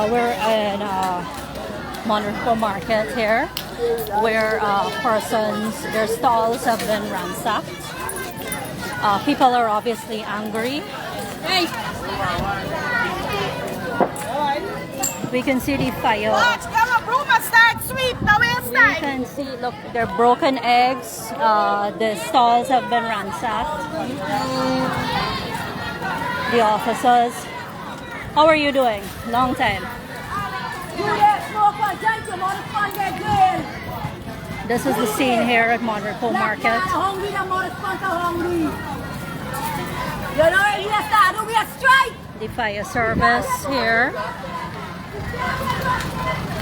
We're in Monrepo Market here, where their stalls have been ransacked. People are obviously angry. Hey. We can see the fire. Watch, come on, broom and start sweep. Now we'll start. We can see, look, there are broken eggs. The stalls have been ransacked. The officers. How are you doing? Long time. This is the scene here at Monrepo Market. The fire service here.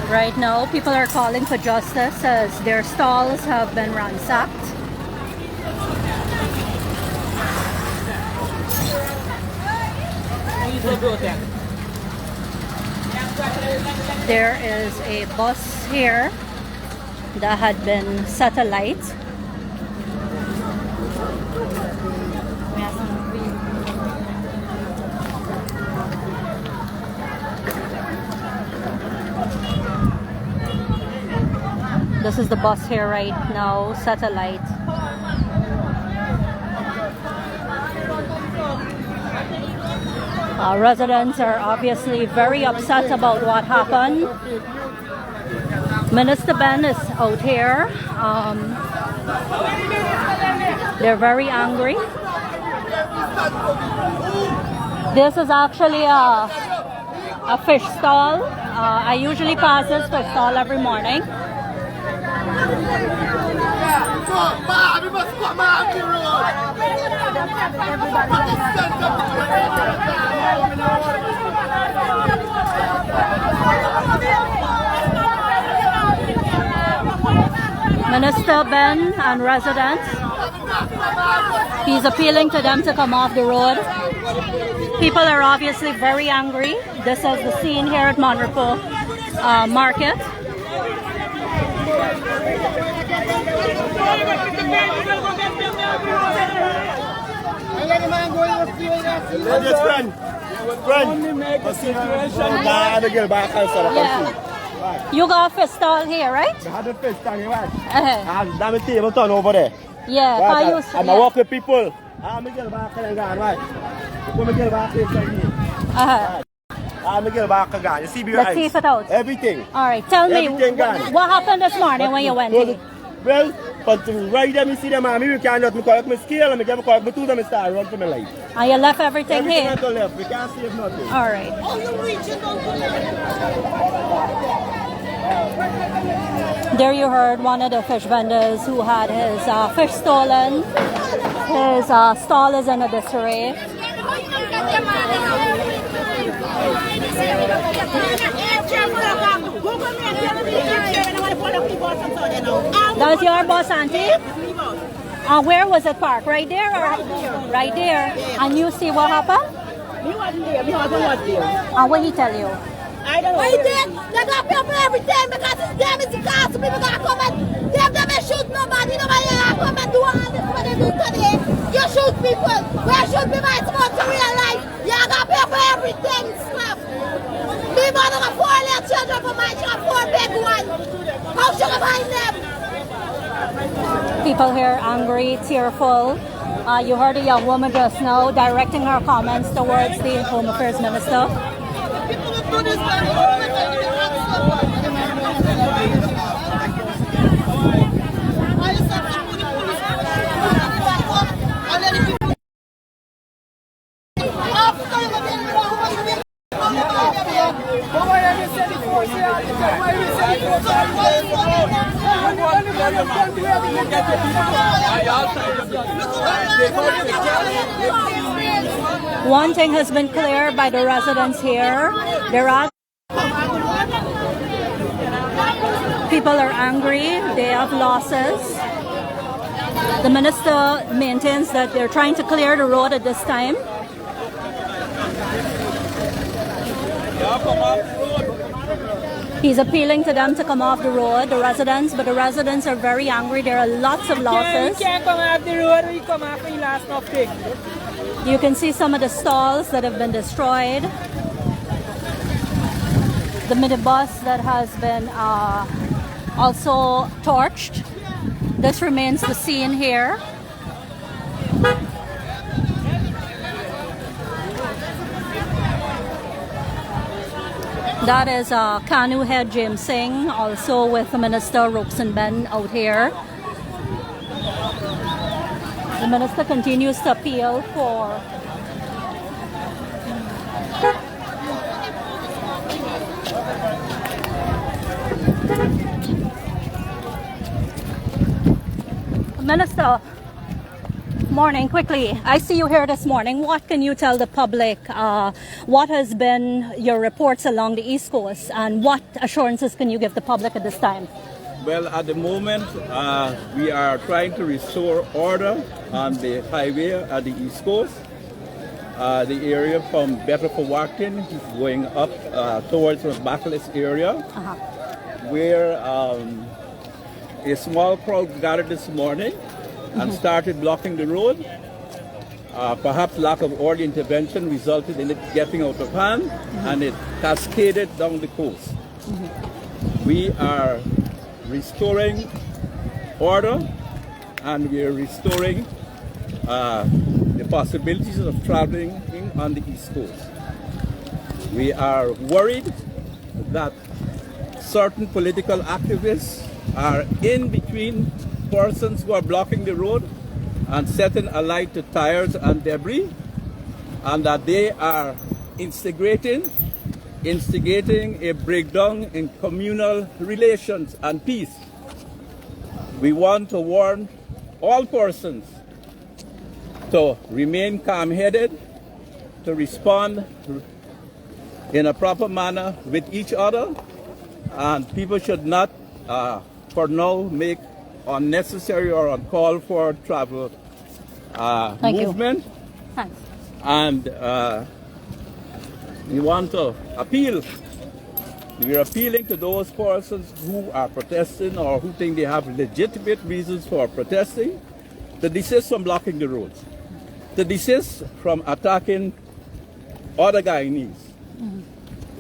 Right now, people are calling for justice as their stalls have been ransacked. There is a bus here that had been set alight. This is the bus here right now, satellite. Residents are obviously very upset about what happened. Minister Ben is out here. They're very angry. This is actually a fish stall. I usually pass this fish stall every morning. Minister Ben and residents, he's appealing to them to come off the road. People are obviously very angry. This is the scene here at Monrepo Market. Yeah. You got a fish stall here, right? I had a fish stall here, right? And damn table turn over there. Yeah, right, and I walk with people. I'm going back and again, right? I'm going back here. I'm going back again. You see behind. Let's see it out. Everything. All right, tell me, what happened this morning when you went in? Well, but right there, I see them, maybe can't let me collect my scale and I get my tools and I start run for my life. And you left everything here? Everything left. We can't save nothing. All right. Oh, you reaching down to There you heard one of the fish vendors who had his fish stolen. His stall is in a disarray. That's your bus, auntie? Where was it parked? Right there? Or? Right there. And you see what happened? He wasn't there. He wasn't there. And what he tell you? I don't know. What he did? They got people for everything because it's damage to cars. So people got to come and them shoot nobody. Nobody got to come and do all this what they do today. You shoot people. Where should be my smart to real life? You got to pay for everything. Stuff. Me mother got 4 little children for my child, 4 big ones. How should I find them? People here angry, tearful. You heard a young woman just now directing her comments towards the Home Affairs Minister. One thing has been clear by the residents here. People are angry. They have losses. The minister maintains that they're trying to clear the road at this time. He's appealing to them to come off the road, the residents, but the residents are very angry. There are lots of losses. We can't come off the road, we come off and last nothing. You can see some of the stalls that have been destroyed. the minibus that has been also torched. This remains the scene here. That is Kanu head James Singh, also with the Minister Robeson Ben out here. The minister continues to appeal for Minister. Morning, quickly. I see you here this morning. What can you tell the public? What has been your reports along the East Coast, and what assurances can you give the public at this time? Well, at the moment, we are trying to restore order on the highway at the East Coast. The area from Better for Walking is going up towards the Backless area, where a small crowd gathered this morning and started blocking the road. Perhaps lack of order intervention resulted in it getting out of hand, and it cascaded down the coast. We are restoring order, and we are restoring the possibilities of traveling on the East Coast. We are worried that certain political activists are in between persons who are blocking the road and setting alight to tires and debris, and that they are instigating a breakdown in communal relations and peace. We want to warn all persons to remain calm-headed, to respond in a proper manner with each other, and people should not, for now, make unnecessary or uncalled for travel movement. Thanks. And we want to appeal. We are appealing to those persons who are protesting or who think they have legitimate reasons for protesting to desist from blocking the roads, to desist from attacking other Guyanese,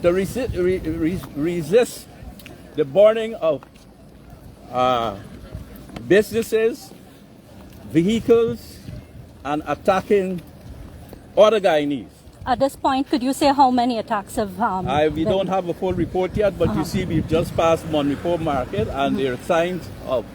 to resist the burning of businesses, vehicles, and attacking other Guyanese. At this point, could you say how many attacks have we don't have a full report yet, but you see we've just passed Monripo Market, and there are signs of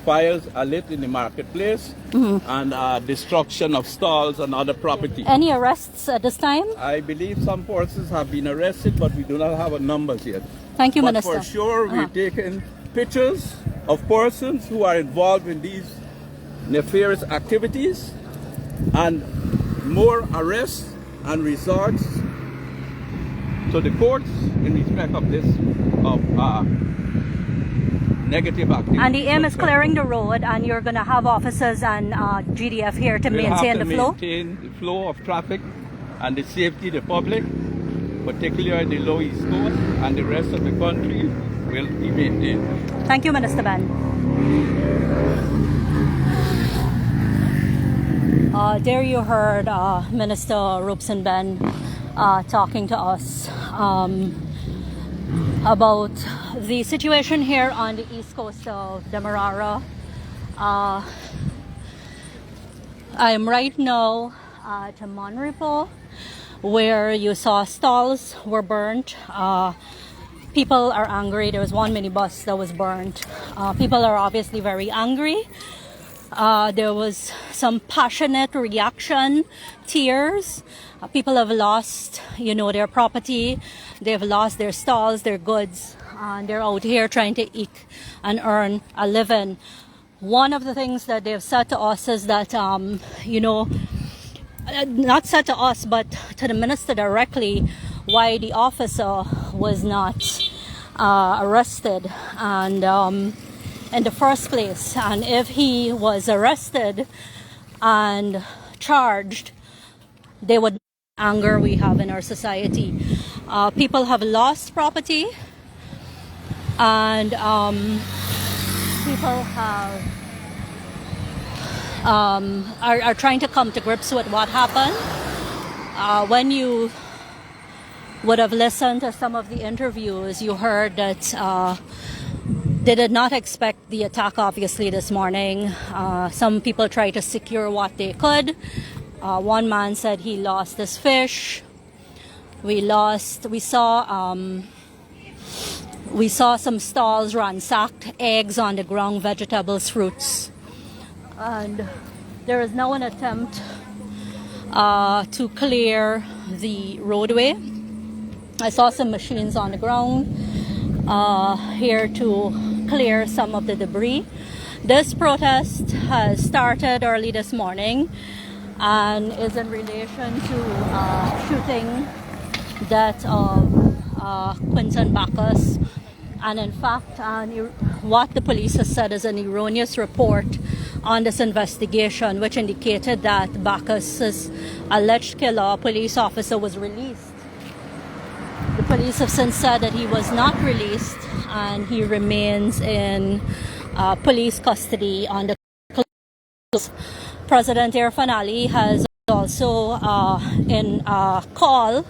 fires are lit in the marketplace, and destruction of stalls and other property. Any arrests at this time? I believe some persons have been arrested, but we do not have a numbers yet. Thank you, but Minister. For sure, we're taking pictures of persons who are involved in these nefarious activities, and more arrests and resorts to the courts in respect of this negative activity. And the aim is clearing the road, and you're going to have officers and GDF here to maintain the flow? Maintain the flow of traffic and the safety of the public, particularly the Low East Coast, and the rest of the country will be maintained. Thank you, Minister Ben. There you heard Minister Robeson Ben talking to us about the situation here on the east coast of Demerara. I am right now at Monripo, where you saw stalls were burnt. People are angry. There was one minibus that was burnt. People are obviously very angry. There was some passionate reaction, tears. People have lost, their property. They've lost their stalls, their goods, and they're out here trying to eke and earn a living. One of the things that they've said to us is that, not said to us, but to the minister directly, why the officer was not arrested and in the first place, and if he was arrested and charged, they would anger we have in our society. People have lost property, and people have are trying to come to grips with what happened. When you would have listened to some of the interviews, you heard that they did not expect the attack, obviously, this morning. Some people tried to secure what they could. One man said he lost his fish. We saw some stalls ransacked, eggs on the ground, vegetables, fruits. And there is now an attempt to clear the roadway. I saw some machines on the ground here to clear some of the debris. This protest has started early this morning and is in relation to shooting death of Quinton Bacchus. And in fact, what the police has said is an erroneous report on this investigation, which indicated that Bacchus's alleged killer, a police officer, was released. The police have since said that he was not released and he remains in police custody on the close. President Irfan Ali has also in call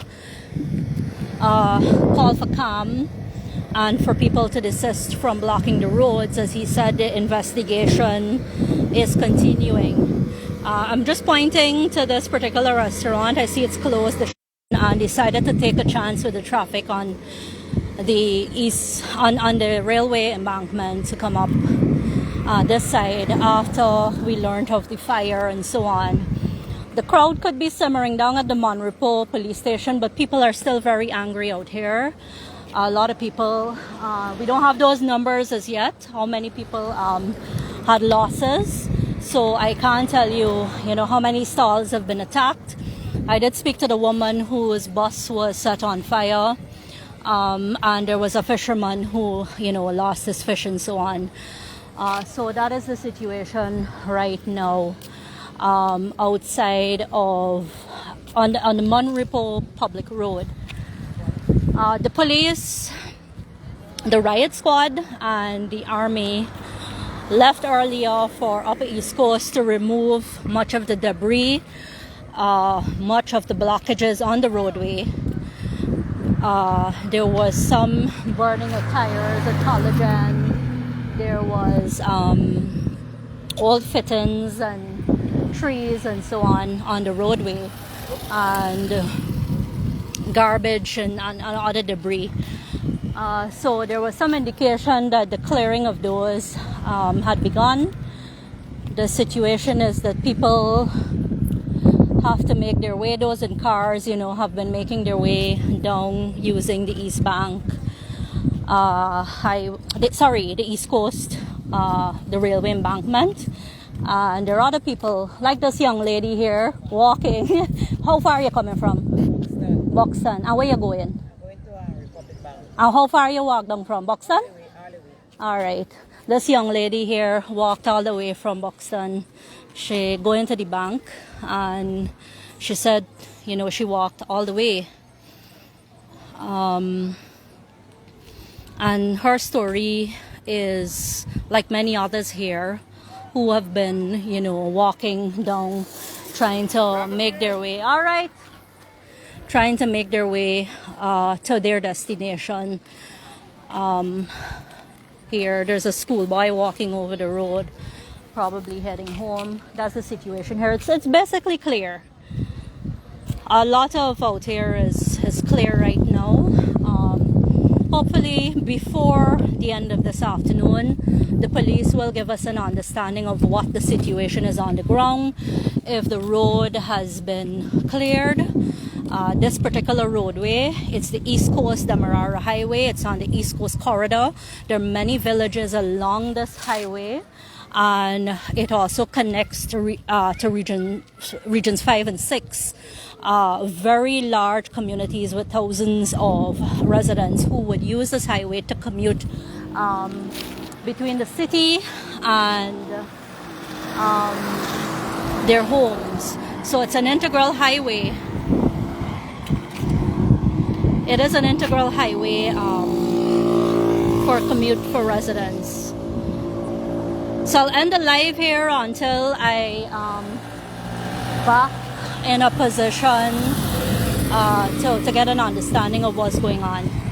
for calm and for people to desist from blocking the roads. As he said, the investigation is continuing. I'm just pointing to this particular restaurant. I see it's closed and decided to take a chance with the traffic on the on the railway embankment to come up this side after we learned of the fire and so on. The crowd could be simmering down at the Monrepo police station, but people are still very angry out here. A lot of people, we don't have those numbers as yet, how many people had losses. So I can't tell you, how many stalls have been attacked. I did speak to the woman whose bus was set on fire, and there was a fisherman who, lost his fish and so on. So that is the situation right now outside on the Monrepo Public Road. The police, the riot squad, and the army left earlier for Upper East Coast to remove much of the debris, much of the blockages on the roadway. There was some burning of tires at Collagen. There was old fittings and trees and so on the roadway, and garbage and other debris. So there was some indication that the clearing of those had begun. The situation is that people have to make their way, those in cars, have been making their way down using the East Bank, the East Coast, the railway embankment. And there are other people, like this young lady here, walking. How far are you coming from? Buxton. And where you going? Going to Republic Bank. And how far you walk down from Buxton? All the way. All right. This young lady here walked all the way from Buxton. She going to the bank, and she said, she walked all the way. And her story is like many others here who have been, walking down, trying to make their way. All right. Trying to make their way to their destination. Here, there's a schoolboy walking over the road, probably heading home. That's the situation here. It's basically clear. A lot of out here is clear right now. Hopefully, before the end of this afternoon, the police will give us an understanding of what the situation is on the ground, if the road has been cleared. This particular roadway, it's the East Coast Demerara Highway. It's on the East Coast corridor. There are many villages along this highway, and it also connects to regions 5 and 6. Very large communities with thousands of residents who would use this highway to commute between the city and their homes. So it's an integral highway. It is an integral highway for commute for residents. So I'll end the live here until I back in a position to get an understanding of what's going on.